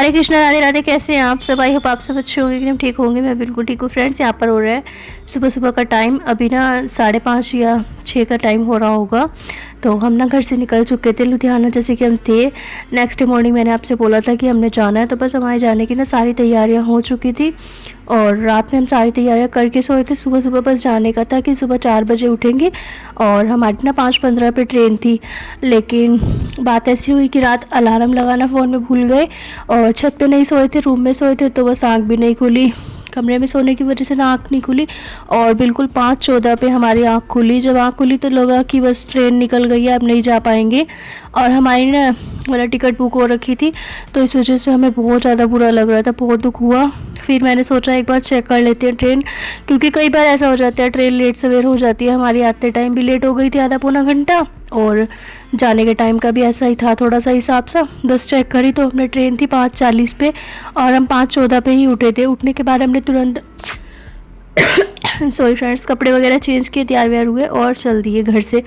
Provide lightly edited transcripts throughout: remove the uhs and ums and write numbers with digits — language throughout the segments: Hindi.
हरे कृष्णा, राधे राधे। कैसे हैं आप सब? आई होप आप सब अच्छे होंगे कि हम ठीक होंगे। मैं बिल्कुल ठीक हूँ फ्रेंड्स। यहाँ पर हो रहा है सुबह सुबह का टाइम, अभी ना 5:30 या 6 का टाइम हो रहा होगा। तो हम ना घर से निकल चुके थे लुधियाना, जैसे कि हम थे। नेक्स्ट डे मॉर्निंग मैंने आपसे बोला था कि हमने जाना है, तो बस हमारे जाने की ना सारी तैयारियाँ हो चुकी थी और रात में हम सारी तैयारियां करके सोए थे। सुबह सुबह बस जाने का था कि सुबह 4 बजे उठेंगे और हमारी ना 5:15 पे ट्रेन थी। लेकिन बात ऐसी हुई कि रात अलार्म लगाना फ़ोन में भूल गए और छत पे नहीं सोए थे, रूम में सोए थे, तो बस आँख भी नहीं खुली। कमरे में सोने की वजह से ना आँख नहीं खुली और बिल्कुल 5:14 पे हमारी आँख खुली। जब आँख खुली तो लगा कि बस ट्रेन निकल गई है, अब नहीं जा पाएंगे। और हमारी ना वाला टिकट बुक हो रखी थी, तो इस वजह से हमें बहुत ज़्यादा बुरा लग रहा था, बहुत दुख हुआ। फिर मैंने सोचा एक बार चेक कर लेते हैं ट्रेन, क्योंकि कई बार ऐसा हो जाता है ट्रेन लेट सवेर हो जाती है। हमारी आते टाइम भी लेट हो गई थी, आधा पौना घंटा, और जाने के टाइम का भी ऐसा ही था, थोड़ा सा हिसाब सा। बस चेक करी तो हमने ट्रेन थी 5:40 पे और हम 5:14 पे ही उठे थे। उठने के बाद हमने तुरंत सॉरी फ्रेंड्स, कपड़े वगैरह चेंज किए, तैयार व्यार हुए और चल दिए घर से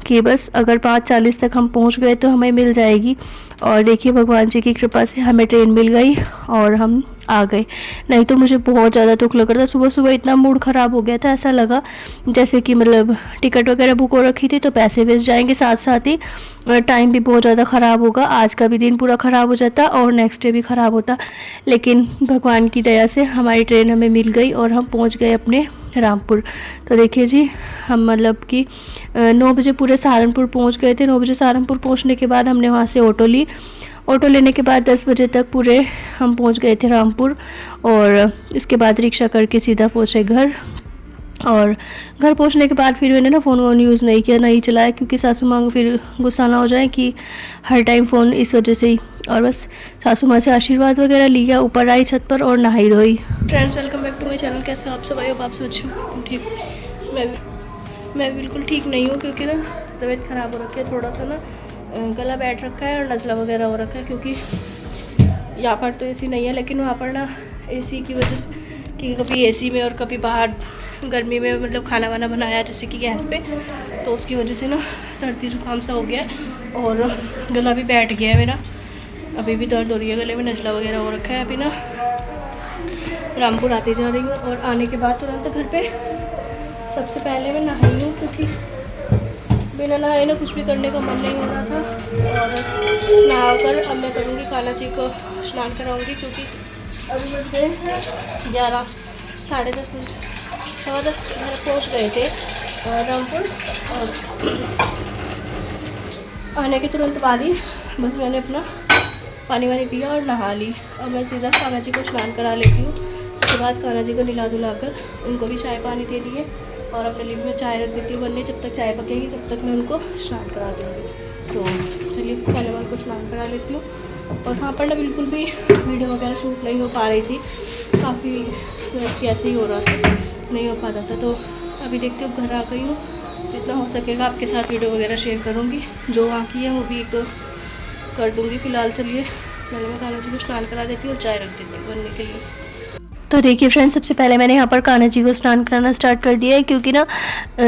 कि बस अगर 5:40 तक हम पहुंच गए तो हमें मिल जाएगी। और देखिए भगवान जी की कृपा से हमें ट्रेन मिल गई और हम आ गए। नहीं तो मुझे बहुत ज़्यादा दुख लग रहा था। सुबह सुबह इतना मूड ख़राब हो गया था, ऐसा लगा जैसे कि मतलब टिकट वगैरह बुक हो रखी थी तो पैसे वेस्ट जाएंगे, साथ साथ ही टाइम भी बहुत ज़्यादा ख़राब होगा। आज का भी दिन पूरा ख़राब हो जाता और नेक्स्ट डे भी ख़राब होता। लेकिन भगवान की दया से हमारी ट्रेन हमें मिल गई और हम पहुँच गए अपने रामपुर। तो देखिए जी, हम मतलब कि 9 बजे पूरे सहारनपुर पहुंच गए थे। 9 बजे सहारनपुर पहुंचने के बाद हमने वहां से ऑटो ली। ऑटो लेने के बाद 10 बजे तक पूरे हम पहुंच गए थे रामपुर और इसके बाद रिक्शा करके सीधा पहुंचे घर। और घर पहुंचने के बाद फिर मैंने ना फ़ोन वोन यूज़ नहीं किया, नहीं चलाया, क्योंकि सासू माँ को फिर गुस्सा ना हो जाए कि हर टाइम फ़ोन, इस वजह से ही। और बस सासू माँ से आशीर्वाद वगैरह लिया, ऊपर आई छत पर और नहाई धोई। Friends, welcome back to my channel. कैसे हो आप सब? आई होप आप सब अच्छे हो, ठीक। मैं बिल्कुल ठीक नहीं हूँ, क्योंकि ना तबीयत ख़राब हो रखी है, थोड़ा सा ना गला बैठ रखा है और नज़ला वगैरह हो रखा है। क्योंकि यहाँ पर तो एसी नहीं है, लेकिन वहाँ पर ना एसी की वजह से, कि कभी एसी में और कभी बाहर गर्मी में मतलब खाना वाना बनाया जैसे कि गैस पे, तो उसकी वजह से ना सर्दी जुकाम सा हो गया है और गला भी बैठ गया है मेरा। अभी भी दर्द हो रही है गले में, नज़ला वगैरह हो रखा है। अभी ना रामपुर आती जा रही हूँ और आने के बाद तुरंत घर पे सबसे पहले मैं नहाई हूँ, क्योंकि बिना नहाए ना कुछ भी करने का मन नहीं हो रहा था। और नहाकर अब मैं करूँगी कान्हा जी को स्नान कराऊँगी, क्योंकि अभी मुझे 11 साढ़े 10 बजे 10:15 घर पहुँच गए थे रामपुर। और आने के तुरंत बाद ही बस मैंने अपना पानी वानी पिया और नहा ली। अब मैं सीधा कान्हा जी को स्नान करा लेती हूँ। उसके बाद कान्हा जी को नहला धुलाकर उनको भी चाय पानी दे दिए और अपने लिप में चाय रख देती हूँ बनने। जब तक चाय पकेगी तब तक मैं उनको स्नान करा दूँगी। तो चलिए पहले मैं उनको स्नान करा लेती हूँ। और वहाँ पर ना बिल्कुल भी वीडियो वगैरह शूट नहीं हो पा रही थी, काफ़ी ऐसे ही हो रहा था, नहीं हो पा रहा था। तो अभी देखते हो घर आ गई हूँ, जितना हो सकेगा आपके साथ वीडियो वगैरह शेयर करूँगी। जो वहाँ की है वो भी एक तो कर दूँगी। फ़िलहाल चलिए पहले मैं कान्हा जी को स्नान करा देती हूँ और चाय रख देती हूँ बनने के लिए। तो देखिए फ्रेंड्स, सबसे पहले मैंने यहाँ पर कान्हा जी को स्नान कराना स्टार्ट कर दिया है, क्योंकि ना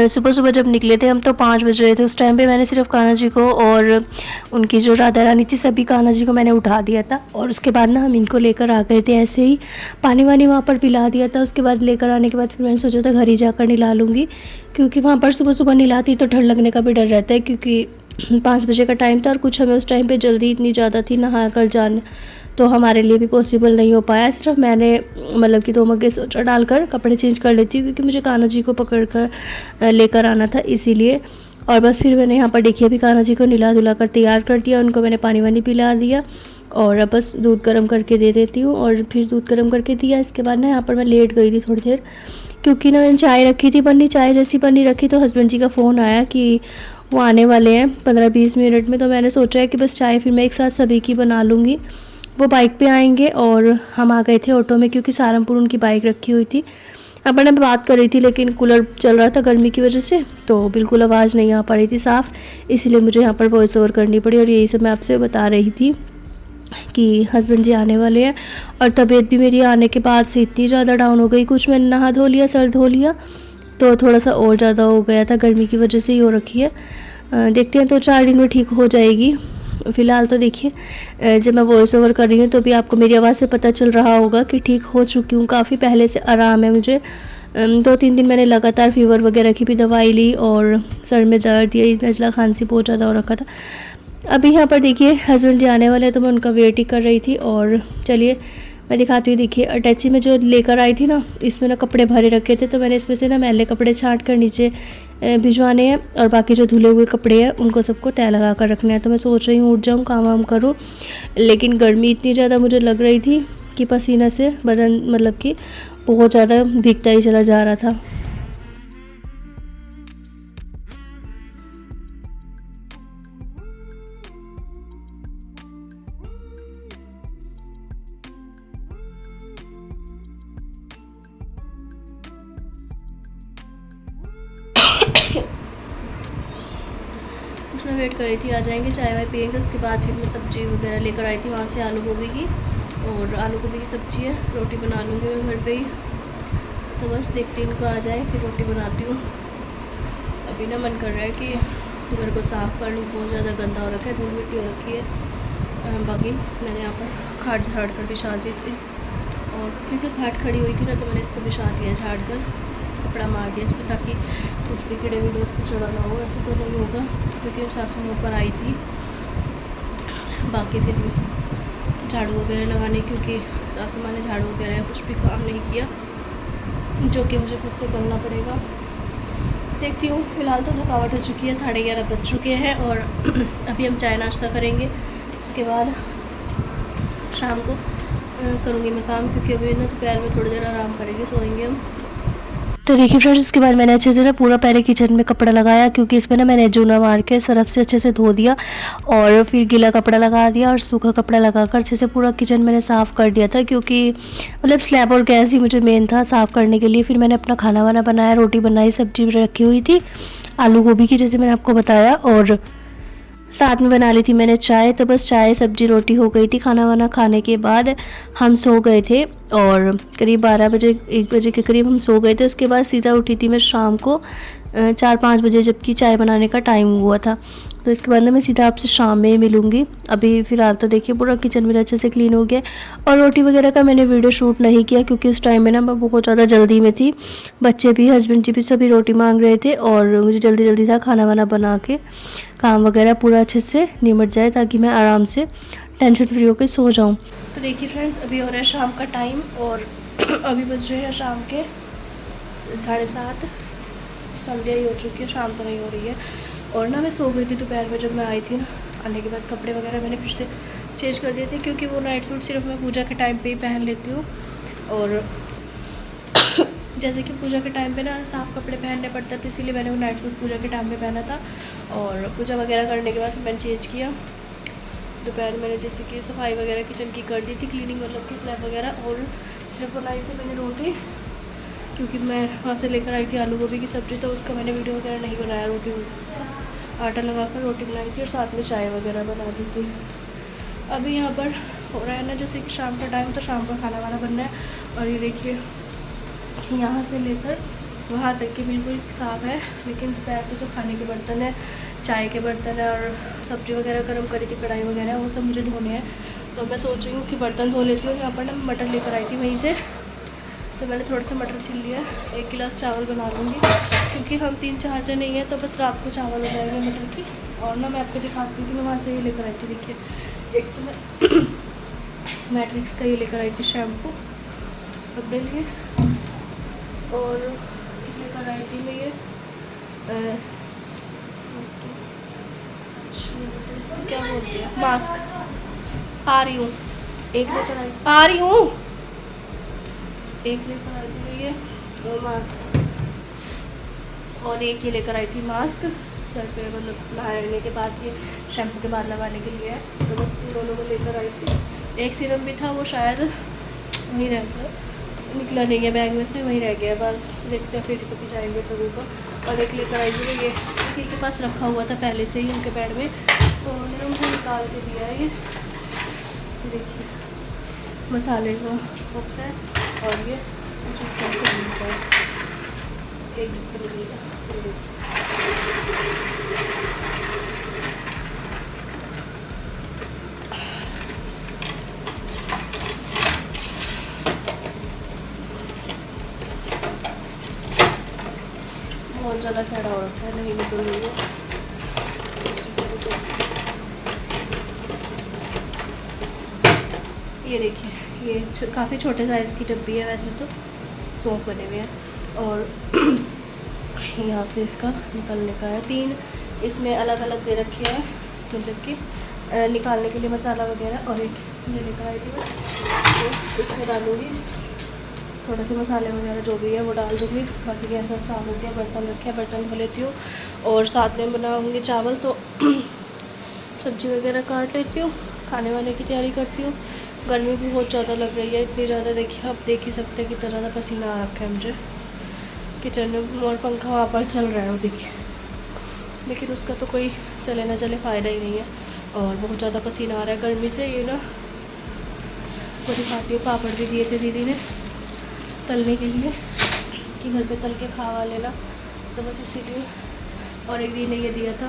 सुबह सुबह जब निकले थे हम तो 5 बज रहे थे। उस टाइम पे मैंने सिर्फ कान्हा जी को और उनकी जो राधा रानी थी सभी कान्हा जी को मैंने उठा दिया था। और उसके बाद ना हम इनको लेकर आ गए थे, ऐसे ही पानी वानी वहाँ पर पिला दिया था। उसके बाद लेकर आने के बाद फिर मैंने सोचा था घर ही जाकर नहला लूँगी, क्योंकि वहाँ पर सुबह सुबह नहलाती तो ठंड लगने का भी डर रहता है, क्योंकि 5 बजे का टाइम था और कुछ हमें उस टाइम पे जल्दी इतनी ज़्यादा थी नहा कर जाना, तो हमारे लिए भी पॉसिबल नहीं हो पाया। सिर्फ मैंने मतलब कि 2 मग्गे सोचा डालकर कपड़े चेंज कर लेती हूँ, क्योंकि मुझे कान्हा जी को पकड़ कर लेकर आना था इसीलिए। और बस फिर मैंने यहाँ पर देखिए अभी कान्हा जी को नहला धुला कर तैयार कर दिया, उनको मैंने पानी वानी पिला दिया और अब बस दूध गर्म करके दे देती हूँ। और फिर दूध गर्म करके दिया। इसके बाद ना यहाँ पर मैं लेट गई थी थोड़ी देर, क्योंकि ना मैंने चाय रखी थी बननी। चाय जैसी बननी रखी तो हस्बैंड जी का फ़ोन आया कि वो आने वाले हैं 15-20 मिनट में। तो मैंने सोचा है कि बस चाय फिर मैं एक साथ सभी की बना लूँगी। वो बाइक पे आएंगे और हम आ गए थे ऑटो में, क्योंकि सहारनपुर उनकी बाइक रखी हुई थी। अपन मैं बात कर रही थी, लेकिन कूलर चल रहा था गर्मी की वजह से, तो बिल्कुल आवाज़ नहीं आ पा रही थी साफ़, इसीलिए मुझे यहाँ पर वॉइस ओवर करनी पड़ी। और यही सब मैं आपसे बता रही थी कि हस्बैंड जी आने वाले हैं। और तबीयत भी मेरी आने के बाद से इतनी ज़्यादा डाउन हो गई, कुछ मैंने नहा धो लिया, सर धो लिया, तो थोड़ा सा और ज़्यादा हो गया था, गर्मी की वजह से ही हो रखी है। देखते हैं 2-4 दिन में ठीक हो जाएगी। फ़िलहाल तो देखिए जब मैं वॉइस ओवर कर रही हूँ तो भी आपको मेरी आवाज़ से पता चल रहा होगा कि ठीक हो चुकी हूँ, काफ़ी पहले से आराम है मुझे। 2-3 दिन मैंने लगातार फ़ीवर वगैरह की भी दवाई ली और सर में दर्द या नज़ला खांसी बहुत ज़्यादा हो रखा था। अभी यहाँ पर देखिए हस्बैंड जी आने वाले हैं तो मैं उनका वेट ही कर रही थी। और चलिए मैं दिखाती हूँ। देखिए अटैची में जो लेकर आई थी ना, इसमें ना कपड़े भरे रखे थे, तो मैंने इसमें से ना मैले कपड़े छांट कर नीचे भिजवाने हैं और बाकी जो धुले हुए कपड़े हैं उनको सबको तय लगा कर रखना है। तो मैं सोच रही हूँ उठ जाऊँ, काम वाम करूँ, लेकिन गर्मी इतनी ज़्यादा मुझे लग रही थी कि पसीना से बदन मतलब कि बहुत ज़्यादा भीगता ही चला जा रहा था। उसमें वेट कर रही थी, आ जाएंगे, चाय वाय पियेंगे, उसके बाद फिर मैं सब्ज़ी वगैरह लेकर आई थी वहाँ से, आलू गोभी की, और आलू गोभी की सब्ज़ी है, रोटी बना लूँगी मैं घर पे ही। तो बस देखते इनको आ जाए फिर रोटी बनाती हूँ। अभी ना मन कर रहा है कि घर को साफ़ कर लूँ, बहुत ज़्यादा गंदा हो रखा है, धूल मिट्टी हो रखी है। बाकी मैंने यहाँ पर खाट झाड़ कर बिछा दी थी, और क्योंकि खाट खड़ी हुई थी ना तो मैंने इसको बिछा दिया झाड़ कर, कपड़ा मार दिया इस पर ताकि कुछ भी कीड़े वीड़े उस पर चढ़ा ना हो। ऐसे तो नहीं होगा क्योंकि सासू में ऊपर आई थी। बाकी फिर भी झाड़ू वगैरह लगाने, क्योंकि सासू माँ ने झाड़ू वगैरह कुछ भी काम नहीं किया, जो कि मुझे खुद से करना पड़ेगा। देखती हूँ। फ़िलहाल तो थकावट हो चुकी है, 11:30 बज चुके हैं और अभी हम चाय नाश्ता करेंगे। उसके बाद शाम को करूँगी मैं काम, क्योंकि अभी ना दोपहर में थोड़ी देर आराम करेंगे, सोएंगे हम। तो देखिए फ्रेंड्स, उसके बाद मैंने अच्छे से ना पूरा पहले किचन में कपड़ा लगाया, क्योंकि इसमें ना मैंने जूना मार के सरफ से अच्छे से धो दिया और फिर गीला कपड़ा लगा दिया और सूखा कपड़ा लगाकर अच्छे से पूरा किचन मैंने साफ़ कर दिया था, क्योंकि मतलब स्लैब और गैस ही मुझे मेन था साफ़ करने के लिए। फिर मैंने अपना खाना वाना बनाया, रोटी बनाई, सब्जी रखी हुई थी आलू गोभी की, जैसे मैंने आपको बताया, और साथ में बना ली थी मैंने चाय। तो बस चाय सब्जी रोटी हो गई थी। खाना वाना खाने के बाद हम सो गए थे और करीब 12 बजे 1 बजे के करीब हम सो गए थे। उसके बाद सीधा उठी थी मैं शाम को 4-5 बजे, जबकि चाय बनाने का टाइम हुआ था। तो इसके बाद ना मैं सीधा आपसे शाम में ही मिलूँगी। अभी फ़िलहाल तो देखिए पूरा किचन मेरा अच्छे से क्लीन हो गया। और रोटी वगैरह का मैंने वीडियो शूट नहीं किया, क्योंकि उस टाइम में ना मैं बहुत ज़्यादा जल्दी में थी। बच्चे भी, हस्बैंड जी भी सभी रोटी मांग रहे थे और मुझे जल्दी जल्दी था खाना वाना बना के काम वगैरह पूरा अच्छे से निमट जाए, ताकि मैं आराम से टेंशन फ्री होकर सो जाऊँ। तो देखिए फ्रेंड्स, अभी हो रहा है शाम का टाइम और अभी बज रहे हैं शाम के 7:30। संध्या ही हो चुकी है, शाम तो नहीं हो रही है। और ना मैं सो गई थी दोपहर में, जब मैं आई थी ना, आने के बाद कपड़े वगैरह मैंने फिर से चेंज कर दिए थे, क्योंकि वो नाइट सूट सिर्फ मैं पूजा के टाइम पे ही पहन लेती हूँ। और जैसे कि पूजा के टाइम पे ना साफ़ कपड़े पहनने पड़ते थे, इसीलिए मैंने वो नाइट सूट पूजा के टाइम पे पहना था। और पूजा वगैरह करने के बाद मैंने चेंज किया। दोपहर मैंने जैसे कि सफाई वगैरह किचन की कर दी थी, क्लीनिंग मतलब कि स्लैब वगैरह, और सिर्फ बनाई थी मैंने रोटी, क्योंकि मैं वहाँ से लेकर आई थी आलू गोभी की सब्ज़ी, तो उसका मैंने वीडियो वगैरह नहीं बनाया। रोटी आटा लगाकर रोटी बनाई थी और साथ में चाय वगैरह बना दी थी। अभी यहाँ पर हो रहा है ना जैसे कि शाम का टाइम, तो शाम का खाना वाना बनना है। और ये देखिए यहाँ से लेकर वहाँ तक के बिल्कुल साफ़ है, लेकिन दोपहर के जो खाने के बर्तन है, चाय के बर्तन है और सब्ज़ी वगैरह गर्म करी थी, कढ़ाई वगैरह, वो सब मुझे धोने हैं। तो मैं सोच रही हूँ कि बर्तन धो लेती हूँ। यहाँ पर ना मटर लेकर आई थी वहीं से, तो मैंने थोड़ा सा मटर छील लिया। 1 गिलास चावल बना लूँगी, क्योंकि हम 3-4 जने ही हैं, तो बस रात को चावल हो जाएंगे मटर की। और ना मैं आपको दिखाती हूँ कि मैं वहाँ से ये लेकर आई थी। देखिए, एक तो मैं मैट्रिक्स का ये लेकर आई थी शैम्पू अपने लिए, और लेकर आई थी मैं ये इसको क्या बोलते हैं, मास्क। आ रही हूँ, एक लेकर आई, आ रही हूँ, एक लेकर आई थी ये और मास्क, और एक ये लेकर आई थी मास्क सर पे, मतलब नहाने के बाद, ये शैम्पू के बाद लगाने के लिए है। तो बस इन दोनों को लेकर आई थी। एक सीरम भी था, वो शायद वहीं रह गया, निकला नहीं है बैग में से, वहीं रह गया। बस देखते हैं फिर कभी जाएंगे तो वो। और एक लेकर आई थी ये, किसी के पास रखा हुआ था पहले से ही उनके बेड में, तो उन्होंने उनको निकाल के दिया है। ये देखिए मसाले का बॉक्स है, और ये कुछ इस तरह से मिलता है, एक लीटर मिलेगा। बहुत ज़्यादा टेढ़ा हो रखा है, नहीं निकल रही है। ये देखिए, ये काफ़ी छोटे साइज़ की डब्बी है वैसे तो, सौंफ बने हुए हैं। और यहाँ से इसका निकलने का है। 3 इसमें अलग अलग दे रखे हैं, मतलब कि निकालने के लिए मसाला वगैरह, और एक ये लेकर आई थी बस। तो इसमें डालूँगी थोड़े से मसाले वगैरह जो भी है वो डाल दूँगी। बाकी गैस साफ हो गया, बर्तन रखे, बर्तन धो लेती हूँ और साथ में बनाऊँगी चावल। तो सब्ज़ी वगैरह काट लेती हूँ, खाने वाने की तैयारी करती हूँ। गर्मी भी बहुत ज़्यादा लग रही है, इतनी ज़्यादा, देखिए आप देख ही सकते हैं कितना ज़्यादा पसीना आ रखा है मुझे किचन में, और पंखा वहाँ पर चल रहा है वो देखिए, लेकिन उसका तो कोई चले ना चले फ़ायदा ही नहीं है। और बहुत ज़्यादा पसीना आ रहा है गर्मी से। ये ना वो दिखाती हूँ, पापड़ भी दिए थे दीदी ने तलने के लिए कि घर पे तल के खावा लेना, तो बस इसीलिए। और एक दिन ने ये दिया था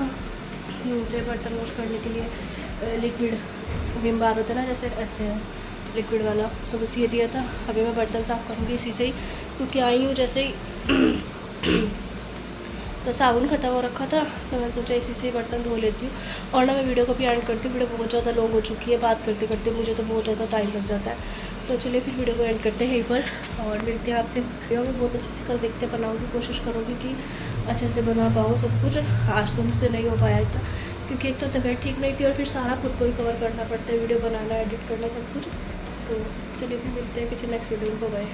मुझे बर्तन वॉश करने के लिए लिक्विड विम बार होता है ना, जैसे ऐसे है लिक्विड वाला, तो बस ये दिया था। अभी मैं बर्तन साफ़ करूँगी इसी से ही, क्योंकि आई हूँ जैसे ही तो साबुन ख़त्म हो रखा था, तो मैंने सोचा इसी से ही बर्तन धो लेती हूँ। और ना मैं वीडियो को भी एंड करती हूँ, वीडियो बहुत ज़्यादा लॉन्ग हो चुकी है, बात करते करते मुझे तो बहुत ज़्यादा टाइम लग जाता है। तो चलिए फिर वीडियो को एंड करते हैं यहीं पर, और मिलते हैं आपसे वीडियो में बहुत अच्छे से। कल देखते बनाऊँगी, कोशिश करूँगी कि अच्छे से बना पाऊँ सब कुछ। आज तो मुझसे नहीं हो पाया इतना, क्योंकि एक तो तबीयत ठीक नहीं थी और फिर सारा खुद को ही कवर करना पड़ता है, वीडियो बनाना, एडिट करना, सब कुछ। तो चलिए फिर मिलते हैं किसी नेक्स्ट वीडियो में। बाय।